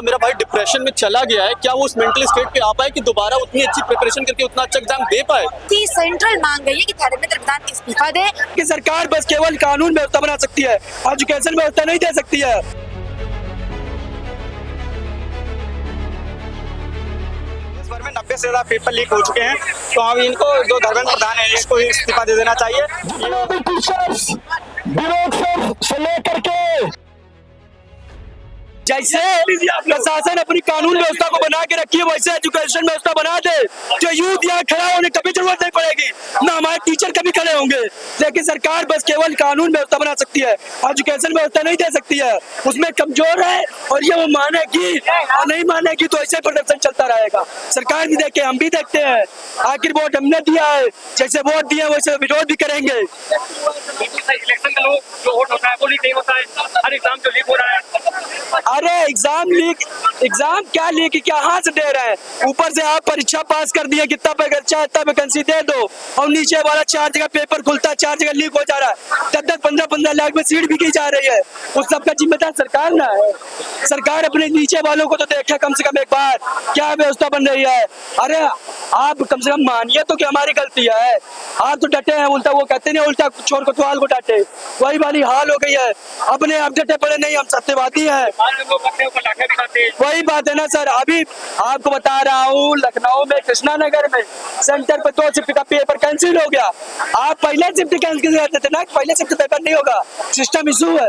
मेरा भाई डिप्रेशन में चला गया है, क्या वो उस मेंटल स्टेट पे आ पाए कि दोबारा उतनी अच्छी प्रिपरेशन करके उतना अच्छा एग्जाम दे पाए? कि सेंट्रल मांग रही है कि धर्मेंद्र प्रधान इस्तीफा दे। कि सरकार बस केवल कानून व्यवस्था बना सकती है, एजुकेशन व्यवस्था नहीं दे सकती है। इस बार में 90 से ज्यादा पेपर लीक हो चुके हैं, तो अब इनको जो धर्मेंद्र प्रधान है इसको इस्तीफा दे देना चाहिए। से लेकर के जैसे प्रशासन अपनी कानून व्यवस्था को बना के रखी है, वैसे एजुकेशन व्यवस्था बना दे। जो यूथ यहाँ खड़ा होने कभी जरूरत नहीं पड़ेगी, ना हमारे टीचर कभी खड़े होंगे। लेकिन सरकार बस केवल कानून व्यवस्था बना सकती है, एजुकेशन व्यवस्था नहीं दे सकती है। उसमें कमजोर है और ये वो मानेगी और नहीं मानेगी तो ऐसे प्रदर्शन चलता रहेगा। सरकार भी देखे, हम भी देखते हैं। आखिर वोट हमने दिया है, जैसे वोट दिया वैसे विरोध भी करेंगे। इलेक्शन का जो वोट होता है वो लीक नहीं होता है, हर एग्जाम जो लीक हो रहा है। अरे एग्जाम क्या लीक कहाँ से दे रहे हैं? ऊपर से आप परीक्षा पास कर दिए, कितना पे खर्चा इतना वैकेंसी दे दो, और नीचे वाला 4 जगह पेपर खुलता है, 4 जगह लीक हो जा रहा है। 10-10, 15-15 लाख में सीट बिकी जा रही है। उस सबका जिम्मेदार सरकार ना है। सरकार अपने नीचे वालों को तो देखे कम से कम एक बार, क्या व्यवस्था बन रही है। अरे आप कम से कम मानिए तो कि हमारी गलती है। आप तो डटे हैं, उल्टा वो कहते नहीं, उल्टा चोर कोतवाल को डांटे, वही वाली हाल हो गई है। अपने आप डटे पड़े नहीं, हम सत्यवादी हैं। वही बात है ना सर। अभी आपको बता रहा हूँ, लखनऊ में कृष्णा नगर में सेंटर पे 2 शिफ्ट का पेपर कैंसिल हो गया। आप पहले शिफ्ट कैंसिल करते थे ना, पहले शिफ्ट पेपर नहीं होगा, सिस्टम इशू है।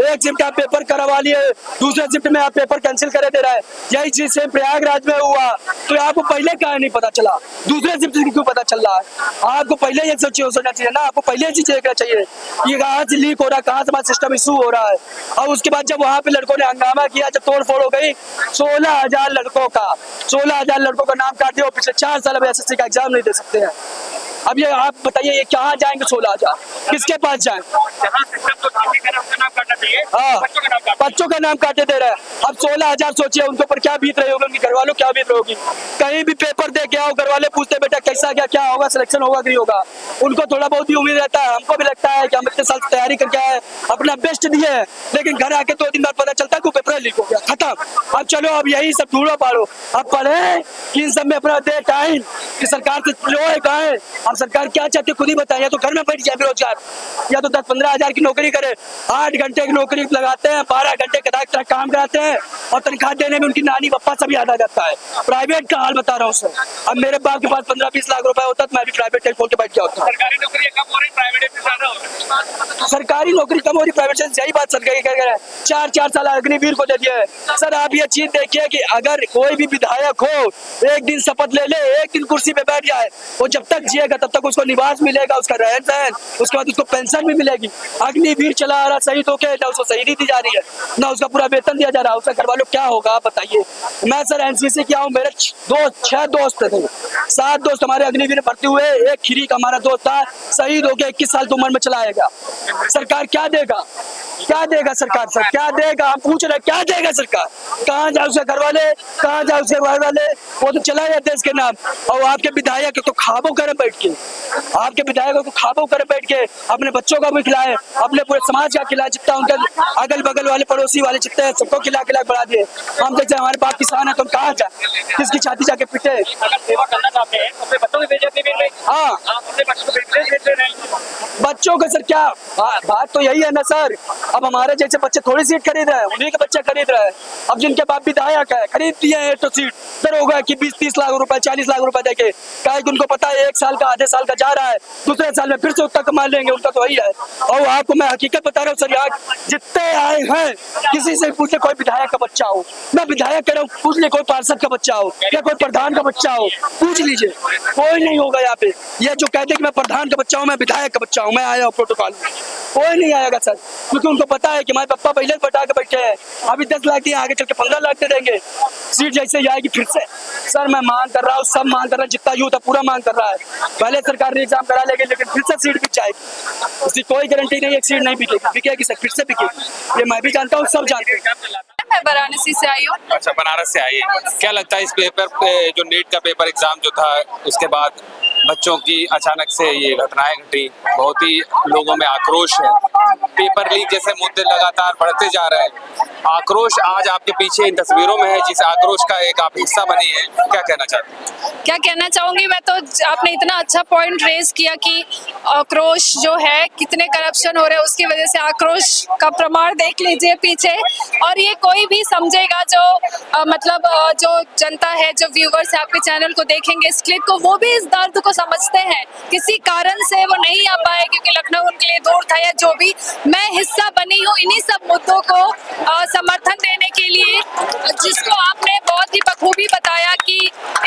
एक शिफ्ट आप पेपर करवा लिए, दूसरे शिफ्ट में आप पेपर कैंसिल करे दे रहा है। यही चीज से प्रयागराज में हुआ, तो आपको पहले क्या नहीं पता चला, दूसरे शिफ्ट क्यों पता चल रहा है? आपको पहले ये सोचना चाहिए ना, आपको पहले चीज देखना चाहिए ये कहाँ से लीक हो रहा है, कहाँ से हमारा सिस्टम इशू हो रहा है। और उसके बाद जब वहाँ पे लड़कों ने हंगामा किया, जब तोड़फोड़ हो गई, 16,000 लड़कों का नाम काट दिया। पिछले 4 साल में एसएससी का एग्जाम नहीं दे सकते हैं। अब ये आप बताइए, ये कहाँ जाएंगे 16,000? किसके पास जाए? हाँ, बच्चों का नाम काटे दे रहे हैं। अब 16,000 सोचिए उनके ऊपर क्या बीत रही होगी, उनके घर वालों क्या बीत रही होगी। कहीं भी पेपर दे के आओ, घर वाले पूछते बेटा कैसा गया, क्या होगा, सिलेक्शन होगा कि नहीं होगा। उनको थोड़ा बहुत ही उम्मीद रहता है, हमको भी लगता है कि हम इतने साल तैयारी करके आए, अपना बेस्ट दिए, लेकिन घर आके 2 दिन बाद पता चलता है कि पेपर लीक हो गया, खत्म। अब चलो, अब यही सब ढूंढो पाड़ो, अब पढ़े कि इन सब में अपना दे टाइम कि सरकार से लो है कहाँ है। अब सरकार क्या चाहती है खुद ही बताए, या तो घर में बैठ जाए बेरोजगार, या तो 10-15 हजार की नौकरी करे। 8 घंटे की नौकरी लगाते हैं, 12 घंटे का काम कराते हैं, और तनख्वाह देने में उनकी नानी पप्पा सब याद आ जाता है। प्राइवेट का हाल बता रहा हूँ सर। अब मेरे बाप के पास 15-20 लाख रुपए होता तो मैं भी प्राइवेट खोल के बैठ गया होता। सरकारी नौकरी कम हो रही, प्राइवेट से ज्यादा हो रही। सरकारी नौकरी कम हो रही, प्राइवेट से यही बात सरकार कह रहे हैं। 4-4 साल अग्निवीर को दे दिया है सर। आप ये चीज देखिए कि अगर कोई भी विधायक हो, एक दिन शपथ ले ले, एक दिन कुर्सी पे बैठ जाए, वो जब तक जिएगा तब तक उसको निवास मिलेगा, उसका रहन सहन, उसके बाद उसको पेंशन भी मिलेगी। अग्निवीर चला आ रहा शहीद होके, ना उसको शहीदी दी जा रही है, ना उसका पूरा वेतन दिया जा रहा है। उसका घर वालों क्या होगा आप बताइए। मैं सर एनसीसी किया हूँ, मेरे 6 दोस्त थे, 7 दोस्त हमारे अग्निवीर में भर्ती हुए। एक खीरी का हमारा दोस्त था, शहीद होके 21 साल की उम्र में चला आएगा। सरकार क्या देगा, क्या देगा सरकार? सर क्या देगा, हम पूछ रहे क्या देगा सरकार? कहाँ जाए उसके घर वाले, कहाँ जाए उसके घर वाले? वो तो चला जाते देश के नाम। और आपके विधायक तो खाबो करे बैठ के, आपके विधायकों को खाबो करे बैठ के, अपने बच्चों का भी खिलाए, अपने पूरे समाज का खिलाए, जितना उनके अगल बगल वाले पड़ोसी वाले जितने हैं सबको खिला बढ़ा दिए। हम जैसे हमारे बाप किसान है, तो हम कहाँ जाए, किसकी छाती जाके पिटे? अगर सेवा करना चाहते हैं तो अपने बच्चों को भेजिए। हाँ, अपने बच्चों को भेजते रहे। बच्चों का सर क्या बात तो यही है ना सर। अब हमारे जैसे बच्चे थोड़ी सीट खरीद रहे हैं, उन्हीं के बच्चे खरीद रहे हैं। अब जिनके बाप विधायक है, खरीद दिए हैं तो सीट फिर होगा कि 20-30 लाख रुपए, 40 लाख रुपए देके, क्या उनको पता है 1 साल का, आधे साल का जा रहा है, दूसरे साल में फिर से उतना कमा लेंगे, उनका तो वही है। और आपको मैं हकीकत बता रहा हूँ सर, यहाँ जितने आए हैं किसी से पूछ ले कोई विधायक का बच्चा हो, मैं विधायक कह रहा हूँ, पूछ ले कोई पार्षद का बच्चा हो या कोई प्रधान का बच्चा हो, पूछ लीजिए, कोई नहीं होगा यहाँ पे। ये जो कहते कि मैं प्रधान का बच्चा हूँ, मैं विधायक का बच्चा हूँ, मैं आया हूँ प्रोटोकॉल में, कोई नहीं आएगा सर। क्योंकि उनको पता है कि हमारे पापा पहले बटा के बैठे हैं, अभी 10 लाख दिए, आगे चल के 15 लाख दे देंगे, सीट जैसे ही आएगी फिर से। सर मैं मांग कर रहा हूँ, सब मांग कर रहा है, जितना यूथ है पूरा मांग कर रहा है। पहले सरकार ने एग्जाम करा लेगी, लेकिन फिर से सीट बिक जाएगी, उसकी कोई गारंटी नहीं, एक सीट नहीं बिकेगी, बिकेगी सर, फिर से बिकेगी। ये मैं भी जानता हूँ, सब जानते हैं। मैं वाराणसी से आई हूँ। अच्छा, बनारस से आई है। क्या लगता है इस पेपर पे, जो नीट का पेपर एग्जाम जो था उसके बाद बच्चों की अचानक से ये घटनाएं घटी, बहुत ही लोगों में आक्रोश है। पेपर लीक जैसे मुद्दे लगातार बढ़ते जा रहे हैं। आक्रोश आज आपके पीछे इन तस्वीरों में है, जिस आक्रोश का एक आप हिस्सा बनी है। क्या कहना चाहते हैं? क्या कहना चाहूंगी मैं, तो आपने इतना अच्छा पॉइंट रेज किया कि आक्रोश जो है, कितने करप्शन हो रहे हैं उसकी वजह से आक्रोश का प्रमाण देख लीजिए पीछे। और ये कोई भी समझेगा जो जो जनता है, जो व्यूवर्स है आपके चैनल को देखेंगे इस क्लिप को, वो भी इस दर्द को समझते हैं। किसी कारण से वो नहीं आ पाए क्योंकि लखनऊ उनके लिए दूर था या जो भी। मैं हिस्सा बनी हूँ इन्हीं सब मुद्दों को समर्थन देने के लिए, जिसको आपने बहुत ही बखूबी बताया कि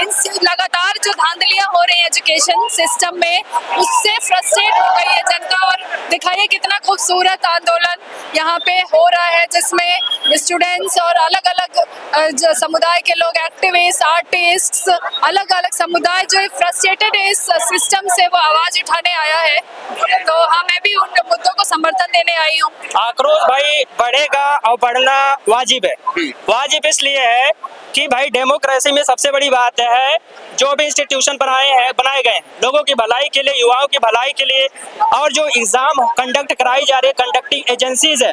इन लगातार जो धांधलियां हो रही है एजुकेशन सिस्टम में, उससे फ्रस्ट्रेट हो गई है जनता। और दिखाइए कितना खूबसूरत आंदोलन यहाँ पे हो रहा है, जिसमें स्टूडेंट्स और अलग अलग समुदाय के लोग, एक्टिविस्ट, आर्टिस्ट, अलग अलग समुदाय जो फ्रस्ट्रेटेड है इस सिस्टम से, वो आवाज उठाने आया है। तो हाँ, मैं भी उन मुद्दों को समर्थन देने आई हूँ। आक्रोश भाई बढ़ेगा और बढ़ना वाजिब है। वाजिब इसलिए है कि भाई डेमोक्रेसी में सबसे बड़ी बात है, जो भी इंस्टीट्यूशन बनाए गए हैं लोगों की भलाई के लिए, युवाओं की भलाई के लिए, और जो एग्जाम कंडक्ट कराई जा रही है, कंडक्टिंग एजेंसीज है,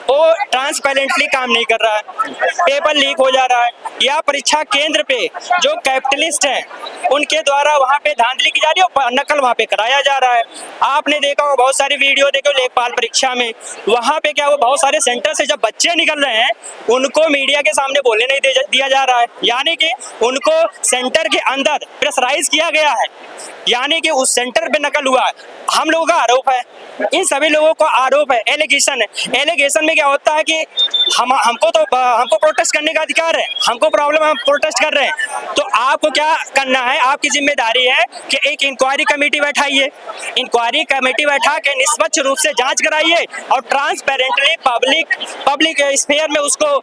वो ट्रांसपेरेंटली काम नहीं कर रहा है, पेपर लीक हो जा रहा है, या परीक्षा केंद्र पे जो कैपिटलिस्ट हैं उनके द्वारा वहाँ पे धांधली की जा रही है और नकल वहाँ पे कराया जा रहा है। आपने देखा हो, बहुत सारी वीडियो देखो लेखपाल परीक्षा में, वहाँ पे क्या वो बहुत सारे सेंटर से जब बच्चे निकल रहे हैं उनको मीडिया के सामने बोलने नहीं दिया जा रहा है, यानी कि उनको सेंटर के अंदर प्रेशराइज किया गया है, यानी कि उस सेंटर पे नकल हुआ है। हम लोगों का आरोप है, इन सभी लोगों को आरोप है, एलिगेशन है। एलिगेशन में क्या होता है कि हमको प्रोटेस्ट करने का अधिकार है, हमको प्रॉब्लम है, हम प्रोटेस्ट कर रहे हैं। तो आपको क्या करना है, आपकी जिम्मेदारी है कि एक इंक्वायरी कमेटी बैठाइए, इंक्वायरी कमेटी बैठा के निष्पक्ष रूप से जांच कराइए और ट्रांसपेरेंटली पब्लिक स्फीयर में उसको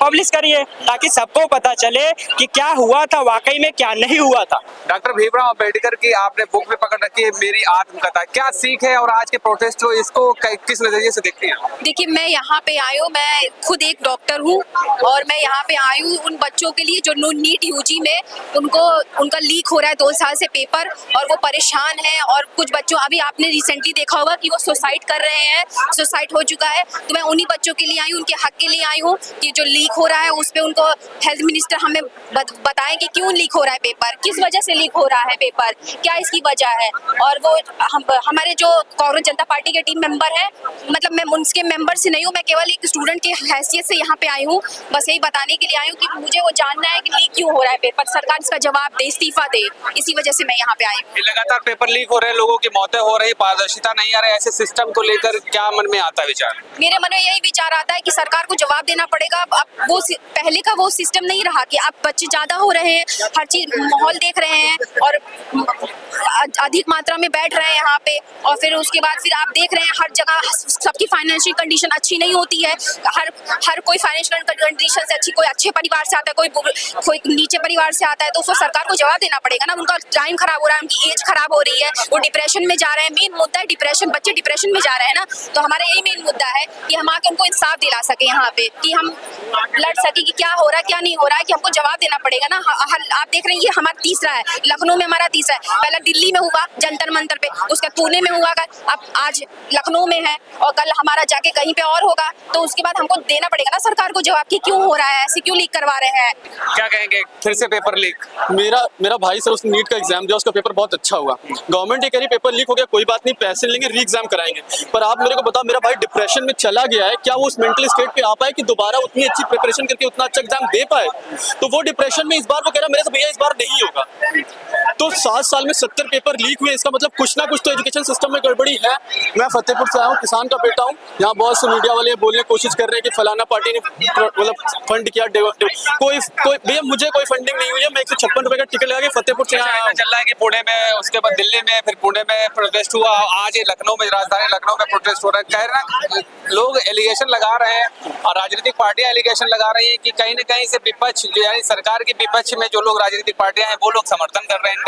पब्लिश करिए, ताकि सबको पता चले कि क्या हुआ था, वाकई में क्या नहीं हुआ था। डॉक्टर भीमराव अंबेडकर की आपने बुक में पकड़ रखी है मेरी आत्मकथा, क्या सीख है और आज के प्रोटेस्ट को इसको किस नजरिए से देखती हैं? देखिए, मैं यहाँ पे आई हूँ, मैं खुद एक डॉक्टर हूँ और मैं यहाँ पे आई हूँ उन बच्चों के लिए जो नीट यूजी में उनका लीक हो रहा है 2 साल से पेपर, और वो परेशान हैं। और कुछ बच्चों, अभी आपने रिसेंटली देखा होगा कि वो सुसाइड कर रहे हैं, सुसाइड हो चुका है। तो मैं उन्हीं बच्चों के लिए आई हूँ, उनके हक के लिए आई हूँ कि जो लीक हो रहा है उस पर उनको हेल्थ मिनिस्टर हमें बताएं कि क्यों लीक हो रहा है पेपर, किस वजह से लीक हो रहा है पेपर, क्या इसकी वजह है। और वो हमारे जो कांग्रेस जनता पार्टी के टीम मेंबर हैं, मतलब मैं उनके मेंबर से नहीं हूँ, मैं केवल एक स्टूडेंट की हैसियत से यहाँ पे आई हूँ। बस यही बताने के लिए आई हूँ कि मुझे वो जानना है कि लीक क्यों हो रहा है पेपर, सरकार इसका जवाब दे, इस्तीफा दे। इसी वजह से मैं यहाँ पे आई हूँ। लगातार पेपर लीक हो रहे हैं, लोगों की मौतें हो रही, पारदर्शिता नहीं आ रही, ऐसे सिस्टम को लेकर क्या मन में आता है विचार? मेरे मन में यही विचार आता है कि सरकार को जवाब देना पड़ेगा। अब वो पहले का वो सिस्टम नहीं रहा कि अब बच्चे ज्यादा हो रहे हैं, हर चीज माहौल देख रहे हैं और अधिक मात्रा में बैठ रहे हैं यहाँ पे, और फिर उसके बाद फिर आप देख रहे हैं हर जगह सबकी फाइनेंशियल कंडीशन अच्छी नहीं होती है। हर कोई फाइनेंशियल कंडीशन से कोई अच्छे परिवार से आता है, कोई नीचे परिवार से आता है। तो उसको सरकार को जवाब देना पड़ेगा ना। उनका टाइम खराब हो रहा है, उनकी एज खराब हो रही है, वो डिप्रेशन में जा रहे हैं। मेन मुद्दा है डिप्रेशन, बच्चे डिप्रेशन में जा रहे हैं ना। तो हमारा यही मेन मुद्दा है कि हम आके उनको इंसाफ दिला सके यहाँ पे, कि हम लड़ सके कि क्या हो रहा है क्या नहीं हो रहा है, कि हमको जवाब देना पड़ेगा ना। आप देख रहे हैं ये हमारा तीसरा है, लखनऊ में हमारा तीसरा है। पहले दिल्ली में हुआ जंतर मंतर पे, उसका पुणे में हुआ, अब आज लखनऊ में है और कल हमारा जाके कहीं पे और होगा। तो उसके बाद हमको देना पड़ेगा ना सरकार को जवाब कि क्यों हो रहा है, ऐसे क्यों लीक करवा रहे हैं। क्या कहेंगे, फिर से पेपर लीक? मेरा भाई सर उसने नीट का एग्जाम दिया, उसका पेपर बहुत अच्छा हुआ। गवर्नमेंट ये कह रही पेपर लीक हो गया, कोई बात नहीं, पैसे लेंगे, री एग्जाम कराएंगे। पर आप मेरे को बताओ, मेरा भाई डिप्रेशन में चला गया है, क्या वो उस मेंटल स्टेट पे आ पाए कि दोबारा उतनी अच्छी प्रिपरेशन करके उतना अच्छा एग्जाम दे पाए? तो वो डिप्रेशन में इस बार वो कह रहा मेरे से भैया इस बार नहीं होगा। तो 7 साल में 70 पेपर लीक हुए, इसका मतलब कुछ ना कुछ तो एजुकेशन सिस्टम में गड़बड़ी है। मैं फतेहपुर से आया हूँ, किसान का बेटा हूँ। यहाँ बहुत से मीडिया वाले बोलने की कोशिश कर रहे हैं कि फलाना पार्टी ने मतलब फंड किया, कोई भैया मुझे कोई फंडिंग नहीं हुई है। मैं 156 रुपए का टिकट लगा के फतेहपुर से यहाँ चल रहा है कि पुणे में, उसके बाद दिल्ली में, फिर पुणे में प्रोटेस्ट हुआ, आज ये लखनऊ में, राजधानी लखनऊ में प्रोटेस्ट हो रहा है। कह रहे हैं लोग एलिगेशन लगा रहे हैं और राजनीतिक पार्टियां एलिगेशन लगा रही है कि कहीं न कहीं से विपक्ष जो यानी सरकार के विपक्ष में जो लोग राजनीतिक पार्टियां हैं वो लोग समर्थन कर रहे हैं।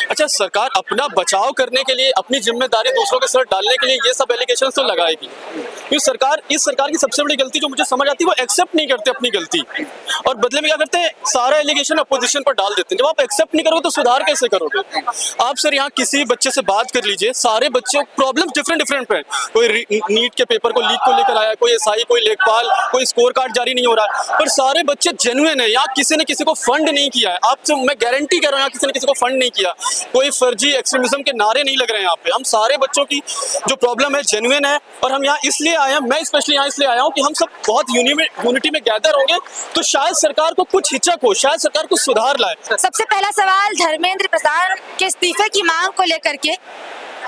अच्छा, सरकार अपना बचाव करने के लिए, अपनी जिम्मेदारी दूसरों के सर डालने के लिए ये सब एलिगेशन तो लगाएगी। क्योंकि इस सरकार की सबसे बड़ी गलती जो मुझे समझ आती है, वो एक्सेप्ट नहीं करते अपनी गलती। और और बदले में क्या करते हैं, सारा एलिगेशन अपोजिशन पर डाल देते हैं। जब आप एक्सेप्ट नहीं करोगे तो सुधार कैसे करोगे? आप सर यहाँ किसी बच्चे से बात कर लीजिए, सारे बच्चे प्रॉब्लम डिफरेंट पे। कोई नीट के पेपर को लीक को लेकर आया, कोई एसआई, कोई लेखपाल, कोई स्कोर कार्ड जारी नहीं हो रहा है, पर सारे बच्चे जेन्युइन है। यहाँ किसी ने किसी को फंड नहीं किया है। आपसे मैं गारंटी कर रहा हूँ, यहाँ किसी ने किसी को फंड नहीं किया, कोई फर्जी एक्सट्रीमिज्म के नारे नहीं लग रहे हैं यहाँ पे। हम सारे बच्चों की जो प्रॉब्लम है जेन्युइन है, और हम यहाँ इसलिए आए हैं, मैं स्पेशली यहाँ इसलिए आया हूँ कि हम सब बहुत यूनिटी में गैदर होंगे तो शायद सरकार को कुछ हिचक हो, शायद सरकार कुछ सुधार लाए। सबसे पहला सवाल धर्मेंद्र प्रधान के इस्तीफे की मांग को लेकर के,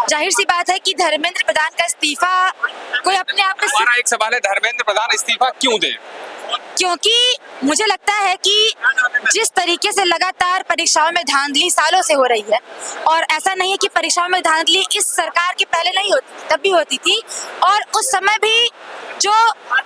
जाहिर सी बात है कि धर्मेंद्र प्रधान का इस्तीफा कोई अपने आप में, हमारा एक सवाल है, धर्मेंद्र प्रधान इस्तीफा क्यों दें? क्योंकि मुझे लगता है कि जिस तरीके से लगातार परीक्षाओं में धांधली सालों से हो रही है, और ऐसा नहीं है कि परीक्षाओं में धांधली इस सरकार के पहले नहीं होती, तब भी होती थी, और उस समय भी जो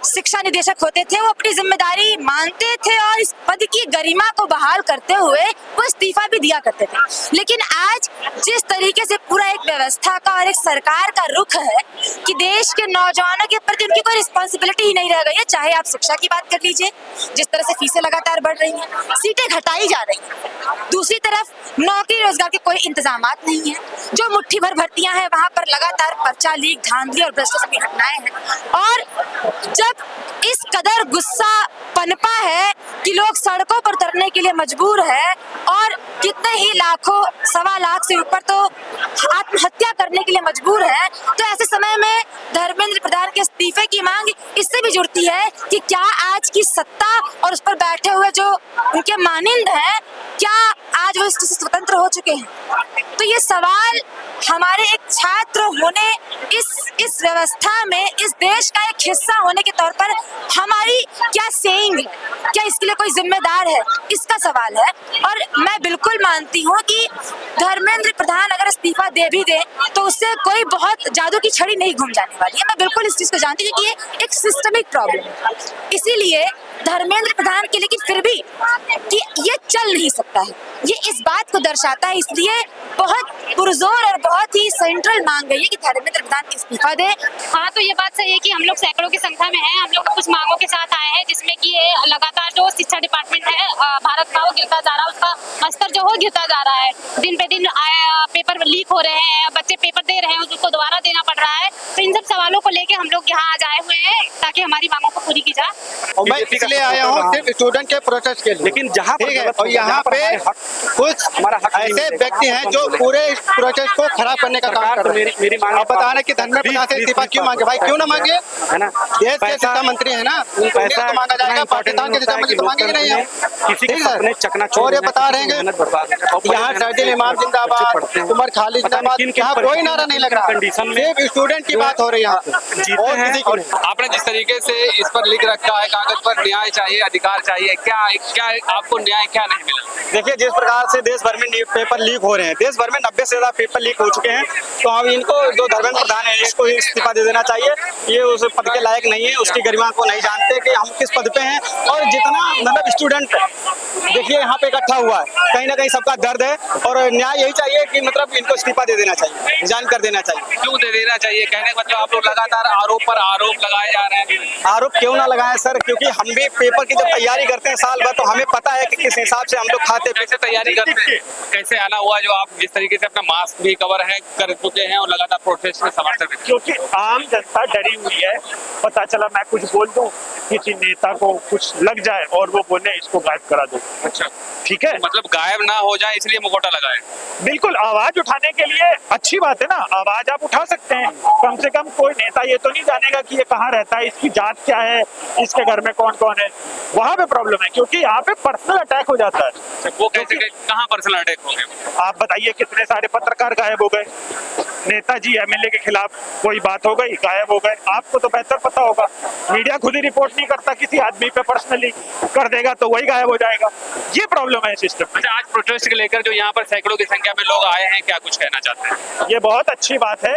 शिक्षा निदेशक होते थे वो अपनी जिम्मेदारी मानते थे और इस पद की गरिमा को बहाल करते हुए वो इस्तीफा भी दिया करते थे। लेकिन आज जिस तरीके से पूरा एक व्यवस्था का और एक सरकार का रुख है कि देश के नौजवानों के प्रति उनकी कोई रिस्पॉन्सिबिलिटी ही नहीं रह गई है, चाहे आप शिक्षा की बात कर लीजिए, जिस तरह से फीसें लगातार बढ़ रही हैं, सीटें घटाई जा रही हैं, दूसरी तरफ नौकरी रोजगार के कोई इंतजामात नहीं है, जो मुट्ठी भर भर्तियां हैं वहां पर लगातार पर्चा लीक, धांधली और भ्रष्टाचार की घटनाएं हैं। और जब इस कदर गुस्सा पनपा है कि लोग सड़कों पर उतरने के लिए मजबूर है, और कितने ही लाखों, 1.25 लाख से ऊपर तो आत्महत्या करने के लिए मजबूर है, तो ऐसे समय में धर्मेंद्र प्रधान के इस्तीफे की मांग इससे भी जुड़ती है कि क्या आज की सत्ता और उस पर बैठे हुए जो उनके मानिंद हैं, क्या आज वो इससे स्वतंत्र हो चुके हैं? तो ये सवाल हमारे एक छात्र होने, इस व्यवस्था में, इस देश का एक हिस्सा होने के तौर पर हमारी क्या सेइंग है, क्या इसके लिए कोई जिम्मेदार है, इसका सवाल है। और मैं बिल्कुल मानती हूँ कि धर्मेंद्र प्रधान अगर इस्तीफा दे भी दे तो उससे कोई बहुत जादू की छड़ी नहीं घूम जाने वाली है। मैं बिल्कुल इस चीज को जानती हूँ कि ये एक सिस्टमिक प्रॉब्लम है, इसीलिए धर्मेंद्र प्रधान के, लेकिन फिर भी कि ये चल नहीं सकता है, ये इस बात को दर्शाता है। इसलिए बहुत पुरजोर और बहुत ही सेंट्रल मांग गई है कि धर्मेंद्र प्रधान इस्तीफा दे। हाँ, तो ये बात सही है कि हम लोग सैकड़ों की संख्या में हैं, हम लोग कुछ मांगों के साथ आए हैं, जिसमें कि ये लगातार जो शिक्षा डिपार्टमेंट है भारत का, वो गिरता जा रहा है, उसका स्तर जो हो गिरता जा रहा है, दिन पे दिन पेपर लीक हो रहे हैं, बच्चे पेपर दे रहे हैं, उसको दोबारा देना पड़ रहा है। तो इन सब सवालों को लेके हम लोग यहाँ आज आए हुए हैं ताकि हमारी मांगों को पूरी की जाए। और मैं इसलिए आया हूँ सिर्फ स्टूडेंट के प्रोटेस्ट के लिए, लेकिन जहाँ ठीक है, और यहाँ पे कुछ ऐसे व्यक्ति हैं जो पूरे इस प्रोटेस्ट को खराब करने का काम कर रहे हैं। मेरी मांग आप बता रहे कि धर्मेंद्र प्रधान से इस्तीफा क्यों मांगे? भाई क्यों ना मांगे, है ना, देश के शिक्षा मंत्री है ना, उनको तो मांगा जाएगा, पाकिस्तान के शिक्षा मंत्री तो मांगेंगे नहीं है, ठीक है। और ये बता रहे हैं यहाँ शहदुल इमाम जिंदाबाद, उमर खालिद जिंदाबाद, यहाँ कोई नारा नहीं लग रहा, सिर्फ स्टूडेंट की बात हो रही है यहाँ पे, और किसी को नहीं। आपने जिस तरीके से इस पर लिख रखा है कागज पर, न्याय चाहिए, अधिकार चाहिए, क्या क्या आपको न्याय क्या नहीं मिला? देखिए, जिस प्रकार से देश भर में पेपर लीक हो रहे हैं, देश भर में 90 से ज्यादा पेपर लीक हो चुके हैं, तो अब इनको जो धर्मेंद्र प्रधान है इसको इस्तीफा दे देना चाहिए। ये उस पद के लायक नहीं है, उसकी गरिमा को नहीं जानते कि हम किस पद पे हैं। और जितना मतलब स्टूडेंट देखिए यहाँ पे इकट्ठा हुआ है, कहीं ना कहीं सबका दर्द है, और न्याय यही चाहिए कि मतलब इनको इस्तीफा दे देना चाहिए, रिजाइन कर देना चाहिए। क्यों दे देना चाहिए? कहने का मतलब आप लोग लगातार आरोप पर आरोप लगाए जा रहे हैं। आरोप क्यों ना लगाएं सर, क्योंकि हम भी पेपर की जब तैयारी करते हैं साल भर, तो हमें पता है कि किस हिसाब से हम लोग खाते कैसे तैयारी करते हैं, कैसे आना हुआ जो आप जिस तरीके से अपना मास्क भी कवर है कर चुके हैं और लगातार प्रोटेस्ट में समर्थन देते हैं? क्योंकि आम जनता डरी हुई है, पता चला मैं कुछ बोल दूं, किसी नेता को कुछ लग जाए और वो बोले इसको गायब करा दो। अच्छा, ठीक है, मतलब गायब ना हो जाए इसलिए मुखौटा लगाए। बिल्कुल, आवाज उठाने के लिए अच्छी बात है ना, आवाज आप उठा सकते हैं। कम से कम कोई नेता ये तो नहीं जानेगा कि ये कहाँ रहता है, इसकी जात क्या है, इसके घर में कौन कौन है। वहां पे प्रॉब्लम है, क्योंकि यहाँ पे पर्सनल अटैक हो जाता है। वो कैसे, कहाँ पर्सनल अटैक हो गए? आप बताइए, कितने सारे पत्रकार गायब हो गए, नेताजी एमएलए के खिलाफ कोई बात हो गई, गायब हो गए। आपको तो बेहतर पता होगा, मीडिया खुद ही रिपोर्ट नहीं करता, किसी आदमी पे पर्सनली कर देगा तो वही गायब हो जाएगा। ये प्रॉब्लम है सिस्टम। अच्छा, आज प्रोटेस्ट के लेकर जो यहाँ पर सैकड़ों की संख्या में लोग आए हैं, क्या कुछ कहना चाहते हैं? ये बहुत अच्छी बात है,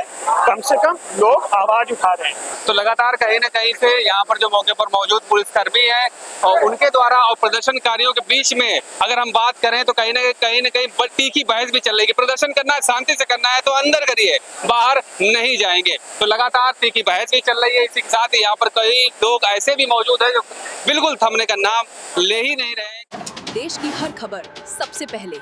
कम से कम लोग आवाज उठा रहे हैं। तो लगातार कहीं ना कहीं से यहाँ पर जो मौके पर मौजूद पुलिसकर्मी है और उनके द्वारा और प्रदर्शनकारियों के बीच में अगर हम बात करें तो कहीं ना कहीं तीखी बहस भी चल रही है। प्रदर्शन करना है, शांति से करना है तो अंदर करिए, बाहर नहीं जाएंगे। तो लगातार तीखी बहस भी चल रही है। इसी के साथ यहाँ पर कई लोग ऐसे भी मौजूद है जो बिल्कुल थमने का नाम ले ही नहीं रहे। देश की हर खबर सबसे पहले